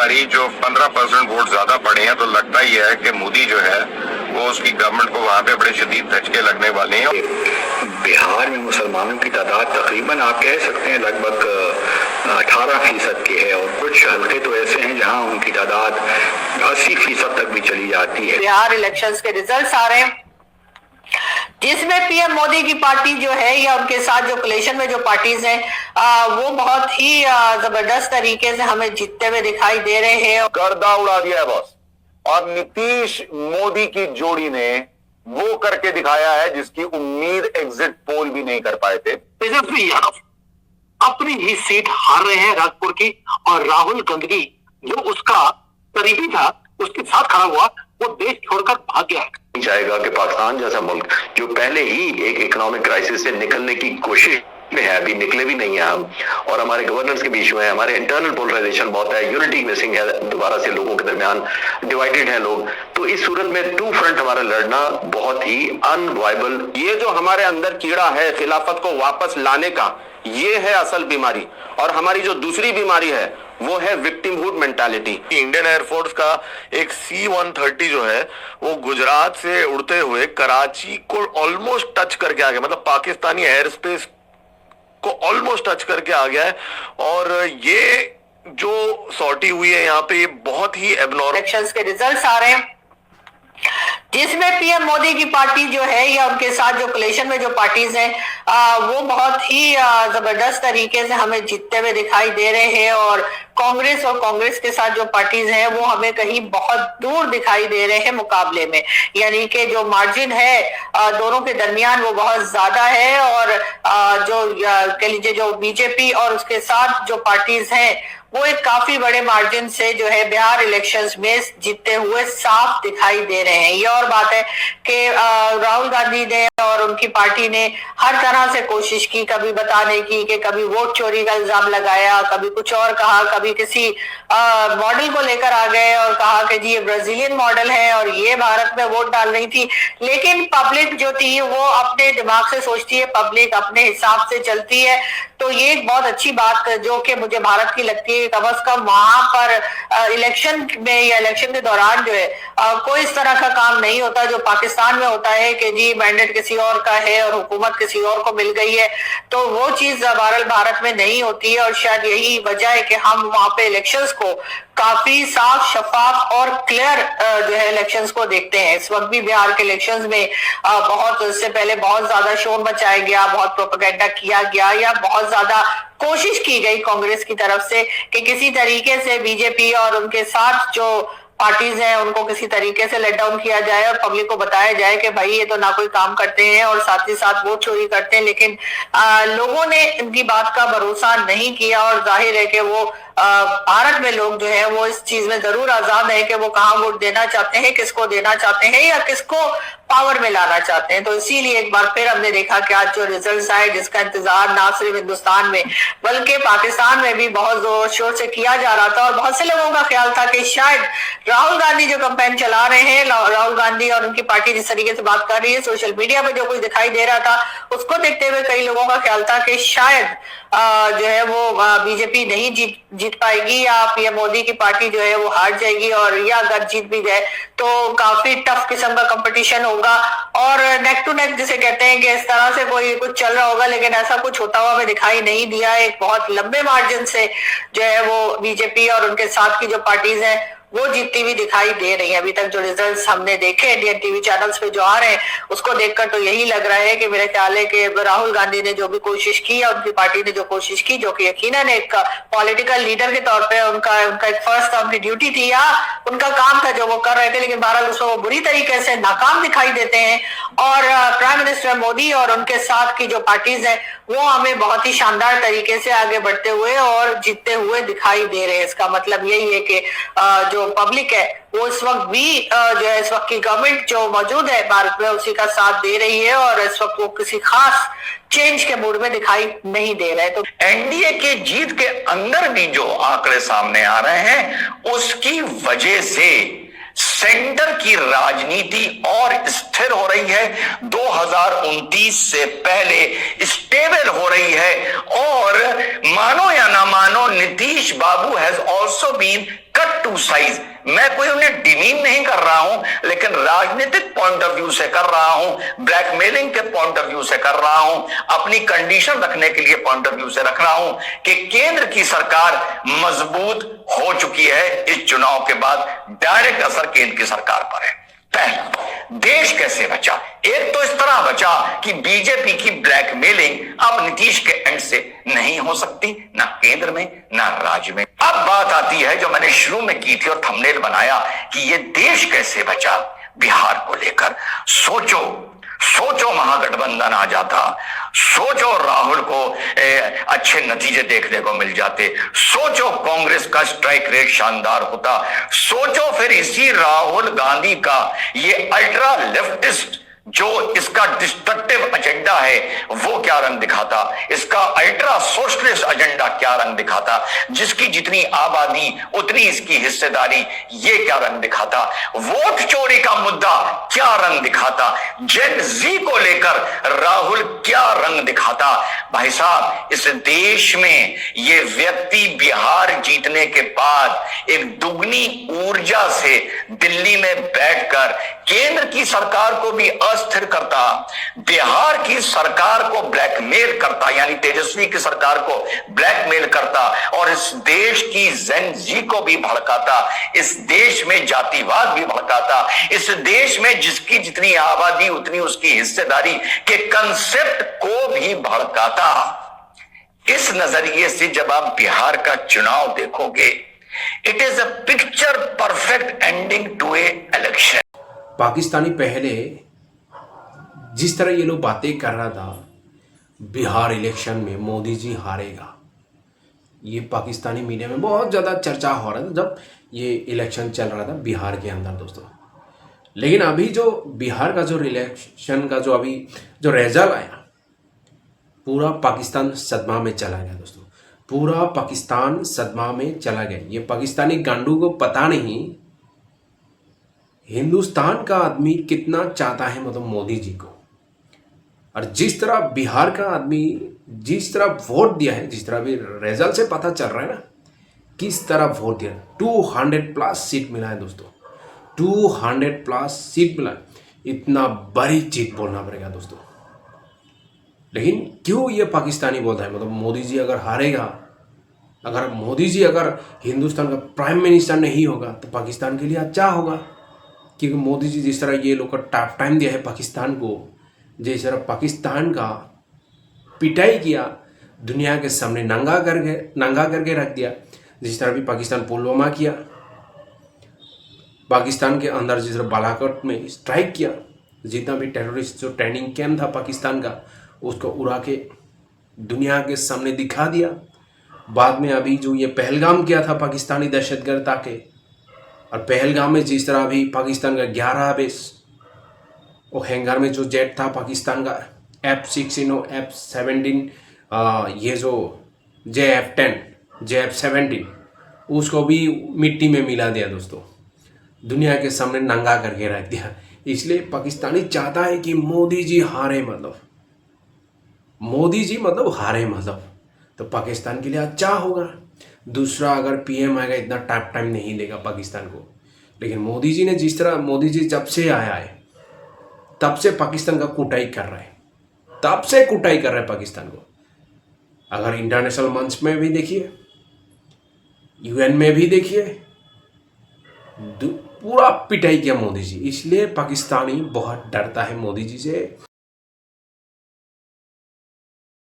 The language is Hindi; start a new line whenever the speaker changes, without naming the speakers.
बारी जो 15% वोट ज्यादा पड़े हैं, तो लगता ही है कि मोदी जो है वो उसकी गवर्नमेंट को वहां पे बड़े शदीद धचके लगने वाले हैं।
बिहार में मुसलमानों की तादाद तकरीबन आप कह सकते हैं लगभग 18% की है, और कुछ हल्के तो ऐसे हैं जहां उनकी तादाद 80% तक भी चली जाती है।
बिहार इलेक्शंस के रिजल्ट्स आ रहे हैं, जिसमें पीएम मोदी की पार्टी जो है या उनके साथ जो कोलिशन में जो पार्टीज हैं वो बहुत ही जबरदस्त तरीके से हमें जीतते हुए दिखाई दे रहे हैं।
गर्दा उड़ा दिया है बॉस, और नीतीश मोदी की जोड़ी ने वो करके दिखाया है जिसकी उम्मीद एग्जिट पोल भी नहीं कर पाए थे।
तेजस्वी यादव अपनी ही सीट हार रहे हैं राजपुर की, और राहुल गांधी जो उसका करीबी था उसके साथ खड़ा हुआ, वो देश छोड़कर भाग गया है।
चाहेगा कि पाकिस्तान जैसा मुल्क जो पहले ही एक इकोनॉमिक क्राइसिस से निकलने की कोशिश में है, अभी निकले भी नहीं है हम, और हमारे गवर्नेंस के बीच में है, हमारे इंटरनल पोलराइजेशन बहुत है, यूनिटी मिसिंग है, दोबारा से लोगों के दरमियान डिवाइडेड है लोग, तो इस सूरत में टू फ्रंट हमारा लड़ना बहुत ही अनवाइबल।
ये जो हमारे अंदर कीड़ा है खिलाफत को वापस लाने का, ये है असल बीमारी, और हमारी जो दूसरी बीमारी है वो है विक्टिमहुड मेंटालिटी।
इंडियन एयरफोर्स का एक C-130 जो है वो गुजरात से उड़ते हुए कराची को ऑलमोस्ट टच करके आ गया, मतलब पाकिस्तानी एयर स्पेस को ऑलमोस्ट टच करके आ गया है। और ये जो सॉर्टी हुई है यहाँ पे, ये बहुत ही एबनॉर्मल।
इलेक्शंस के रिजल्ट्स आ रहे हैं, जिसमें पीएम मोदी की पार्टी जो है या उनके साथ जो कोलिशन में जो पार्टीज हैं वो बहुत ही जबरदस्त तरीके से हमें जीतते हुए दिखाई दे रहे हैं, और कांग्रेस के साथ जो पार्टीज हैं वो हमें कहीं बहुत दूर दिखाई दे रहे हैं मुकाबले में, यानी कि जो मार्जिन है दोनों के दरमियान वो बहुत ज्यादा है। और जो कह लीजिए जो बीजेपी और उसके साथ जो पार्टीज हैं वो एक काफी बड़े मार्जिन से जो है बिहार इलेक्शंस में जीतते हुए साफ दिखाई दे रहे हैं। ये और बात है कि राहुल गांधी ने और उनकी पार्टी ने हर तरह से कोशिश की, कभी बताने की कि कभी वोट चोरी का इल्जाम लगाया, कभी कुछ और कहा, कभी किसी मॉडल को लेकर आ गए और कहा कि जी ये ब्राजीलियन मॉडल है और ये भारत में वोट डाल रही थी। लेकिन पब्लिक जो थी वो अपने दिमाग से सोचती है, पब्लिक अपने हिसाब से चलती है। तो ये एक बहुत अच्छी बात जो कि मुझे भारत की लगती है, कम से कम वहां पर इलेक्शन में या इलेक्शन के दौरान जो है कोई इस तरह का काम नहीं होता जो पाकिस्तान में होता है कि जी मैंडेट किसी और का है और हुकूमत किसी और को मिल गई है। तो वो चीज भारत में नहीं होती है, और शायद यही वजह है कि हम वहां पे इलेक्शंस को काफी साफ शफाफ और क्लियर जो है इलेक्शंस को देखते हैं। इस वक्त भी बिहार के इलेक्शंस में बहुत इससे पहले बहुत ज्यादा शोर मचाया गया, बहुत प्रोपेगेंडा किया गया, या बहुत ज्यादा कोशिश की गई कांग्रेस की तरफ से कि किसी तरीके से बीजेपी और उनके साथ जो पार्टीज हैं उनको किसी तरीके से लेट डाउन किया जाए और पब्लिक को बताया जाए कि भाई ये तो ना कोई काम करते हैं और साथ ही साथ वोट चोरी करते हैं। लेकिन लोगों ने इनकी बात का भरोसा नहीं किया, और जाहिर है कि वो भारत में लोग जो है वो इस चीज में जरूर आजाद है कि वो कहाँ वोट देना चाहते हैं, किसको देना चाहते हैं या किसको पावर में लाना चाहते हैं। तो इसीलिए एक बार फिर हमने देखा कि आज जो रिजल्ट्स आए, जिसका इंतजार ना सिर्फ हिंदुस्तान में बल्कि पाकिस्तान में भी बहुत जोर शोर से किया जा रहा था, और बहुत से लोगों का ख्याल था कि शायद राहुल गांधी जो कैंपेन चला रहे हैं, राहुल गांधी और उनकी पार्टी जिस तरीके से बात कर रही है, सोशल मीडिया पे जो कुछ दिखाई दे रहा था, उसको देखते हुए कई लोगों का ख्याल था कि शायद जो है वो बीजेपी नहीं जीत पाएगी, या पीएम मोदी की पार्टी जो है वो हार जाएगी, और या अगर जीत भी जाए तो काफी टफ किस्म का कंपटीशन होगा और नेक टू नेक जिसे कहते हैं कि इस तरह से कोई कुछ चल रहा होगा। लेकिन ऐसा कुछ होता हुआ हमें दिखाई नहीं दिया। एक बहुत लंबे मार्जिन से जो है वो बीजेपी और उनके साथ की जो पार्टीज हैं वो जीतती हुई दिखाई दे रही है। अभी तक जो रिजल्ट्स हमने देखे इंडियन टीवी चैनल्स पे जो आ रहे हैं उसको देखकर तो यही लग रहा है कि मेरे ख्याल है कि राहुल गांधी ने जो भी कोशिश की या उनकी पार्टी ने जो कोशिश की, जो कि यकीनन एक पॉलिटिकल लीडर के तौर पे उनका एक फर्स्ट उनकी ड्यूटी थी या उनका काम था जो वो कर रहे थे, लेकिन बहरहाल उसमें वो बुरी तरीके से नाकाम दिखाई देते हैं। और प्राइम मिनिस्टर मोदी और उनके साथ की जो पार्टीज है वो हमें बहुत ही शानदार तरीके से आगे बढ़ते हुए और जीतते हुए दिखाई दे रहे हैं। इसका मतलब यही है कि जो पब्लिक है वो इस वक्त भी जो है इस वक्त की गवर्नमेंट जो मौजूद है भारत में उसी का साथ दे रही है, और इस वक्त वो किसी खास चेंज के मूड में दिखाई नहीं दे रहे। तो
एनडीए के जीत के अंदर भी जो आंकड़े सामने आ रहे हैं उसकी वजह से सेंटर की राजनीति और स्थिर हो रही है, 2029 से पहले स्टेबल हो रही है, और मानो या ना मानो Nitish babu has also been cut to size. मैं कोई उन्हें डिमीन नहीं कर रहा हूं, लेकिन राजनीतिक पॉइंट ऑफ व्यू से कर रहा हूं, ब्लैकमेलिंग के पॉइंट ऑफ व्यू से कर रहा हूं, अपनी कंडीशन रखने के लिए पॉइंट ऑफ व्यू से रख रहा हूं कि केंद्र की सरकार मजबूत हो चुकी है। इस चुनाव के बाद डायरेक्ट असर केंद्र की सरकार पर है। पहला, देश कैसे बचा? एक तो इस तरह बचा कि बीजेपी की ब्लैकमेलिंग अब नीतीश के एंड से नहीं हो सकती, ना केंद्र में ना राज्य में। अब बात आती है जो मैंने शुरू में की थी और थंबनेल बनाया कि ये देश कैसे बचा बिहार को लेकर। सोचो महागठबंधन आ जाता, सोचो राहुल को अच्छे नतीजे देखने को मिल जाते, सोचो कांग्रेस का स्ट्राइक रेट शानदार होता, सोचो फिर इसी राहुल गांधी का ये अल्ट्रा लेफ्टिस्ट जो इसका डिस्ट्रक्टिव एजेंडा है वो क्या रंग दिखाता, इसका अल्ट्रा सोशलिस्ट एजेंडा क्या रंग दिखाता, जिसकी जितनी आबादी उतनी इसकी हिस्सेदारी, ये क्या रंग दिखाता, वोट चोरी का मुद्दा क्या रंग दिखाता, जेन जी को लेकर राहुल क्या रंग दिखाता। भाई साहब, इस देश में ये व्यक्ति बिहार जीतने के बाद एक दुगनी ऊर्जा से दिल्ली में बैठकर केंद्र की सरकार को भी अस्थिर करता, बिहार की सरकार को ब्लैकमेल करता, यानी तेजस्वी की सरकार को ब्लैकमेल करता, और इस देश की जेन जी को भी भड़काता, इस देश में जातिवाद भी भड़काता, इस देश में जिसकी जितनी आबादी उतनी उसकी हिस्सेदारी के कंसेप्ट को भी भड़काता। इस नजरिए से जब आप बिहार का चुनाव देखोगे, it is a picture perfect ending to a election.
Pakistani पहले जिस तरह ये लोग बातें कर रहा था बिहार इलेक्शन में मोदी जी हारेगा, ये पाकिस्तानी मीडिया में बहुत ज़्यादा चर्चा हो रहा था जब ये इलेक्शन चल रहा था बिहार के अंदर दोस्तों। लेकिन अभी जो बिहार का जो इलेक्शन का जो अभी जो रिजल्ट आया, पूरा पाकिस्तान सदमा में चला गया दोस्तों, पूरा पाकिस्तान सदमा में चला गया। ये पाकिस्तानी गांडू को पता नहीं हिंदुस्तान का आदमी कितना चाहता है मतलब मोदी जी को, और जिस तरह बिहार का आदमी जिस तरह वोट दिया है, जिस तरह भी रिजल्ट से पता चल रहा है ना किस तरह वोट दिया, 200+ सीट मिला है दोस्तों, 200+ सीट मिला। इतना बड़ी चीज बोलना पड़ेगा दोस्तों। लेकिन क्यों ये पाकिस्तानी बोलता है मतलब मोदी जी अगर हारेगा, अगर मोदी जी अगर हिंदुस्तान का प्राइम मिनिस्टर नहीं होगा तो पाकिस्तान के लिए अच्छा होगा, क्योंकि मोदी जी जिस तरह ये लोग का टफ टाइम दिया है पाकिस्तान को, जिस तरह पाकिस्तान का पिटाई किया, दुनिया के सामने नंगा करके रख दिया, जिस तरह भी पाकिस्तान पुलवामा किया, पाकिस्तान के अंदर जिस तरह बालाकोट में स्ट्राइक किया, जितना भी टेररिस्ट जो ट्रेनिंग कैंप था पाकिस्तान का उसको उड़ा के दुनिया के सामने दिखा दिया। बाद में अभी जो ये पहलगाम किया था पाकिस्तानी दहशतगर्द आके, और पहलगाम में जिस तरह अभी पाकिस्तान का 11 बेस वो हैंगर में जो जेट था पाकिस्तान का F-16 F-17 ये जो JF-10 JF-17 उसको भी मिट्टी में मिला दिया दोस्तों, दुनिया के सामने नंगा करके रख दिया। इसलिए पाकिस्तानी चाहता है कि मोदी जी हारे, मतलब मोदी जी मतलब हारे मतलब तो पाकिस्तान के लिए अच्छा होगा। दूसरा अगर PM आएगा इतना टाइम नहीं देगा पाकिस्तान को, लेकिन मोदी जी ने जिस तरह मोदी जी जब से आया है तब से पाकिस्तान का कुटाई कर रहा है, तब से कुटाई कर रहा है पाकिस्तान को। अगर इंटरनेशनल मंच में भी देखिए, UN में भी देखिए, पूरा पिटाई किया मोदी जी। इसलिए पाकिस्तानी बहुत डरता है मोदी जी से।